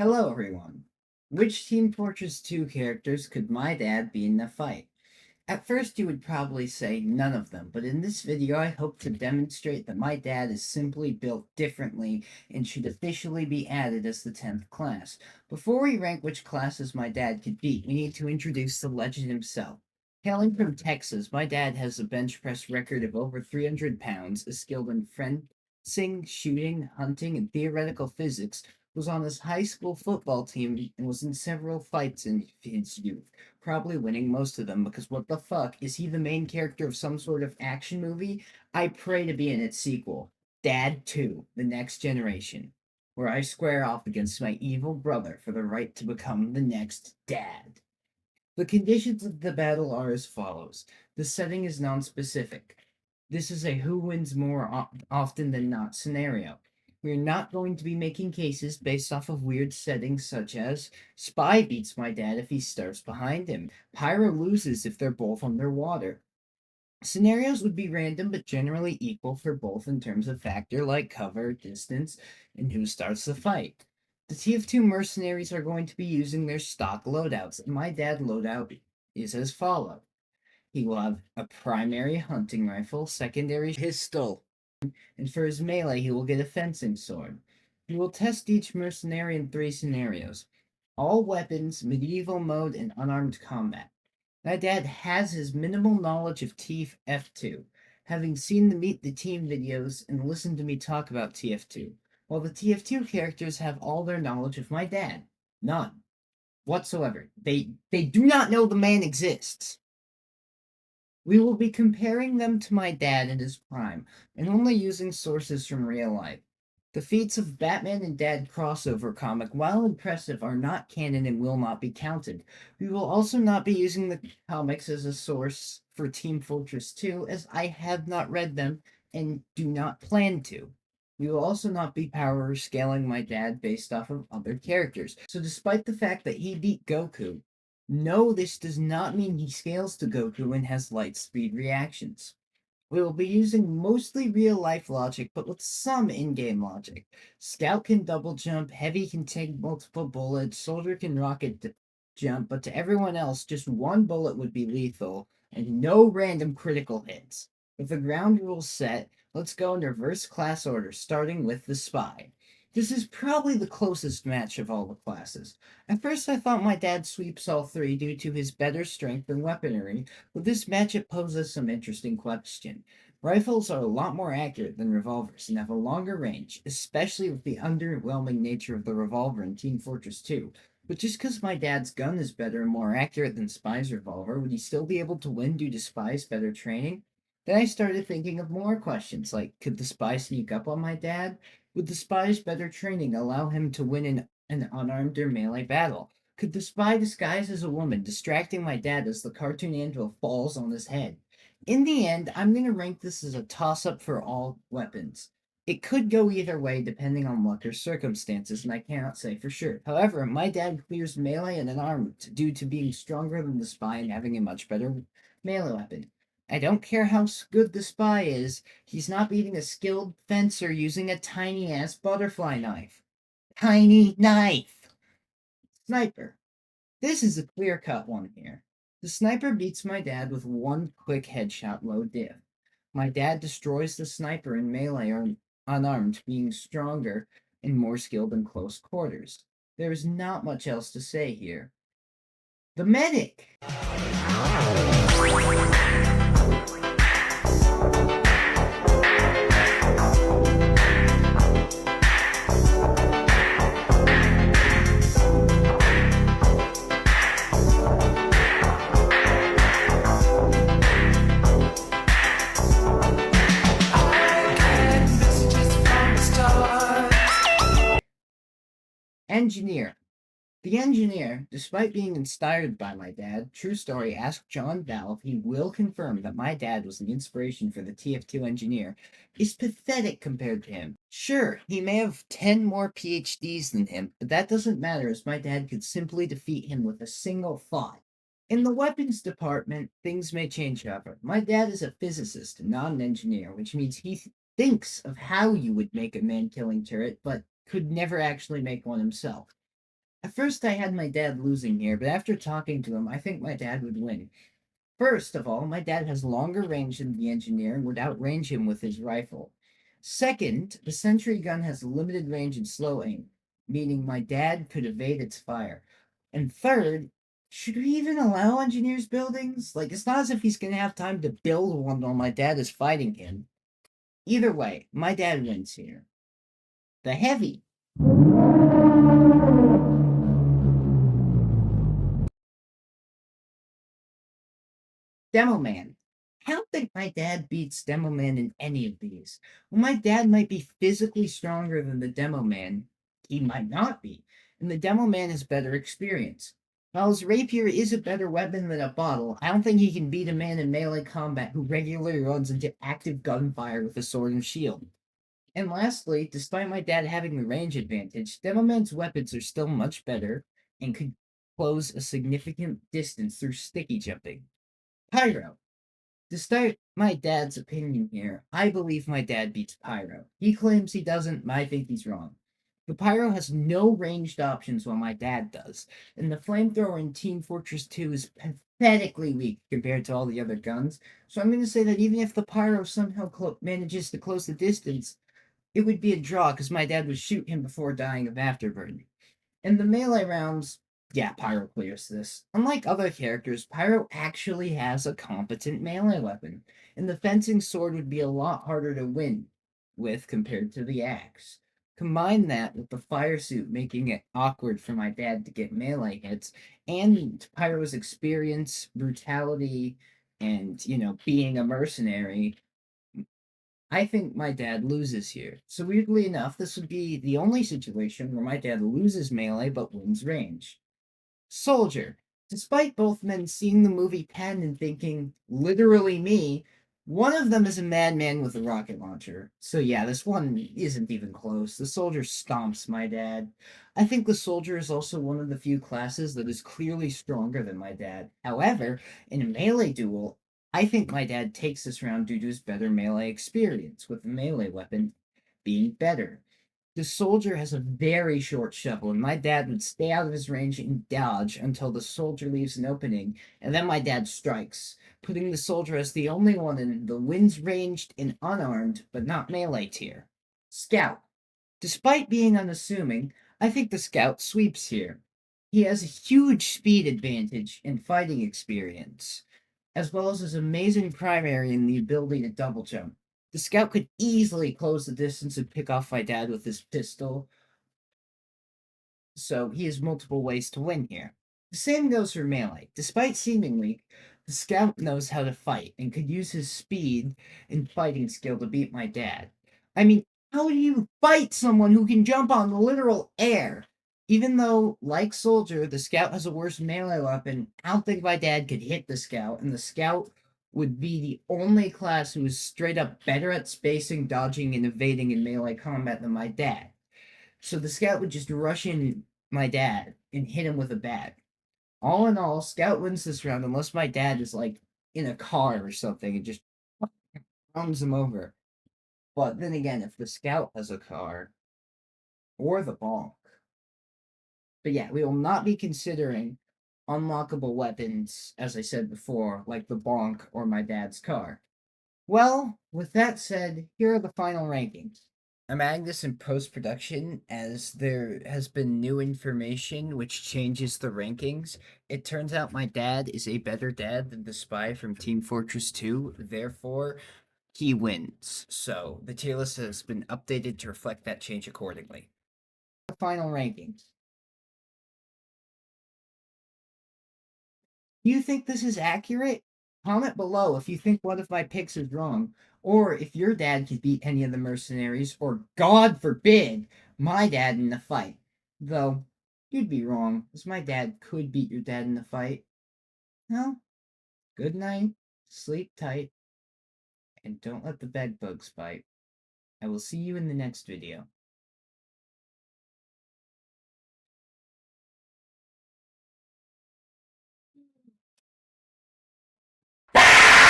Hello, everyone. Which Team Fortress 2 characters could my dad be in a fight? At first, you would probably say none of them, but in this video, I hope to demonstrate that my dad is simply built differently and should officially be added as the 10th class. Before we rank which classes my dad could beat, we need to introduce the legend himself. Hailing from Texas, my dad has a bench press record of over 300 pounds, is skilled in fencing, shooting, hunting, and theoretical physics, was on his high school football team, and was in several fights in his youth, probably winning most of them because what the fuck? Is he the main character of some sort of action movie? I pray to be in its sequel, Dad 2, The Next Generation, where I square off against my evil brother for the right to become the next dad. The conditions of the battle are as follows. The setting is non-specific. This is a who wins more often than not scenario. We're not going to be making cases based off of weird settings such as Spy beats my dad if he starts behind him. Pyro loses if they're both underwater. Scenarios would be random but generally equal for both in terms of factor like cover, distance, and who starts the fight. The TF2 mercenaries are going to be using their stock loadouts, and my dad loadout is as follows. He will have a primary hunting rifle, secondary pistol, and for his melee he will get a fencing sword. He will test each mercenary in 3 scenarios. All weapons, medieval mode, and unarmed combat. My dad has his minimal knowledge of TF2, having seen the Meet the Team videos and listened to me talk about TF2, while the TF2 characters have all their knowledge of my dad. None. Whatsoever. They do not know the man exists. We will be comparing them to my dad in his prime, and only using sources from real life. The feats of Batman and Dad crossover comic, while impressive, are not canon and will not be counted. We will also not be using the comics as a source for Team Fortress 2, as I have not read them and do not plan to. We will also not be power scaling my dad based off of other characters. So despite the fact that he beat Goku, no, this does not mean he scales to Goku and has light speed reactions. We will be using mostly real life logic, but with some in game logic. Scout can double jump, Heavy can take multiple bullets, Soldier can rocket jump, but to everyone else, just one bullet would be lethal, and no random critical hits. With the ground rules set, let's go in reverse class order, starting with the Spy. This is probably the closest match of all the classes. At first, I thought my dad sweeps all three due to his better strength and weaponry, but this matchup poses some interesting questions. Rifles are a lot more accurate than revolvers and have a longer range, especially with the underwhelming nature of the revolver in Team Fortress 2. But just because my dad's gun is better and more accurate than Spy's revolver, would he still be able to win due to Spy's better training? Then I started thinking of more questions, like could the Spy sneak up on my dad? Would the Spy's better training allow him to win an unarmed or melee battle? Could the Spy disguise as a woman, distracting my dad as the cartoon anvil falls on his head? In the end, I'm going to rank this as a toss up for all weapons. It could go either way depending on luck or circumstances, and I cannot say for sure. However, my dad clears melee and unarmed due to being stronger than the Spy and having a much better melee weapon. I don't care how good the Spy is, he's not beating a skilled fencer using a tiny ass butterfly knife. Tiny knife! Sniper. This is a clear cut one here. The sniper beats my dad with one quick headshot low diff. My dad destroys the sniper in melee or unarmed, being stronger and more skilled in close quarters. There is not much else to say here. The medic! Engineer. The engineer, despite being inspired by my dad, true story, asked John Val if he will confirm that my dad was the inspiration for the TF2 engineer, is pathetic compared to him. Sure, he may have 10 more PhDs than him, but that doesn't matter as my dad could simply defeat him with a single thought. In the weapons department, things may change, however. My dad is a physicist, not an engineer, which means he thinks of how you would make a man killing turret, but could never actually make one himself. At first, I had my dad losing here, but after talking to him, I think my dad would win. First of all, my dad has longer range than the engineer and would outrange him with his rifle. Second, the sentry gun has limited range and slow aim, meaning my dad could evade its fire. And third, should we even allow engineers buildings? Like, it's not as if he's going to have time to build one while my dad is fighting him. Either way, my dad wins here. The heavy. Demo Man. I don't think my dad beats Demo Man in any of these. Well, my dad might be physically stronger than the Demo Man. He might not be. And the Demo Man has better experience. While his rapier is a better weapon than a bottle, I don't think he can beat a man in melee combat who regularly runs into active gunfire with a sword and shield. And lastly, despite my dad having the range advantage, Demo Man's weapons are still much better and could close a significant distance through sticky jumping. Pyro. Despite my dad's opinion here, I believe my dad beats Pyro. He claims he doesn't, but I think he's wrong. The Pyro has no ranged options while my dad does, and the flamethrower in Team Fortress 2 is pathetically weak compared to all the other guns. So I'm going to say that even if the Pyro somehow manages to close the distance, it would be a draw because my dad would shoot him before dying of afterburn. In the melee rounds, yeah, Pyro clears this. Unlike other characters, Pyro actually has a competent melee weapon, and the fencing sword would be a lot harder to win with compared to the axe. Combine that with the fire suit making it awkward for my dad to get melee hits, and Pyro's experience, brutality, and being a mercenary, I think my dad loses here. So weirdly enough, this would be the only situation where my dad loses melee but wins range. Soldier. Despite both men seeing the movie Penn and thinking, literally me, one of them is a madman with a rocket launcher. So yeah, this one isn't even close. The soldier stomps my dad. I think the soldier is also one of the few classes that is clearly stronger than my dad. However, in a melee duel, I think my dad takes this round due to his better melee experience, with the melee weapon being better. The soldier has a very short shovel, and my dad would stay out of his range and dodge until the soldier leaves an opening, and then my dad strikes, putting the soldier as the only one in the winds ranged and unarmed, but not melee tier. Scout. Despite being unassuming, I think the scout sweeps here. He has a huge speed advantage and fighting experience, as well as his amazing primary and the ability to double jump. The scout could easily close the distance and pick off my dad with his pistol, so he has multiple ways to win here. The same goes for melee. Despite seeming weak, the scout knows how to fight and could use his speed and fighting skill to beat my dad. I mean, how do you fight someone who can jump on the literal air? Even though, like Soldier, the scout has a worse melee weapon, I don't think my dad could hit the scout, and the scout would be the only class who is straight up better at spacing, dodging, and evading in melee combat than my dad. So the scout would just rush in my dad and hit him with a bat. All in all, Scout wins this round unless my dad is like in a car or something and just runs him over. But then again, if the Scout has a car or the Bonk. But yeah, we will not be considering unlockable weapons, as I said before, like the Bonk or my dad's car. Well, with that said, here are the final rankings. I'm adding this in post production as there has been new information which changes the rankings. It turns out my dad is a better dad than the spy from Team Fortress 2, therefore, he wins. So the tier list has been updated to reflect that change accordingly. The final rankings. Do you think this is accurate? Comment below if you think one of my picks is wrong, or if your dad could beat any of the mercenaries, or God forbid, my dad in the fight. Though, you'd be wrong, as my dad could beat your dad in the fight. Well, good night, sleep tight, and don't let the bedbugs bite. I will see you in the next video.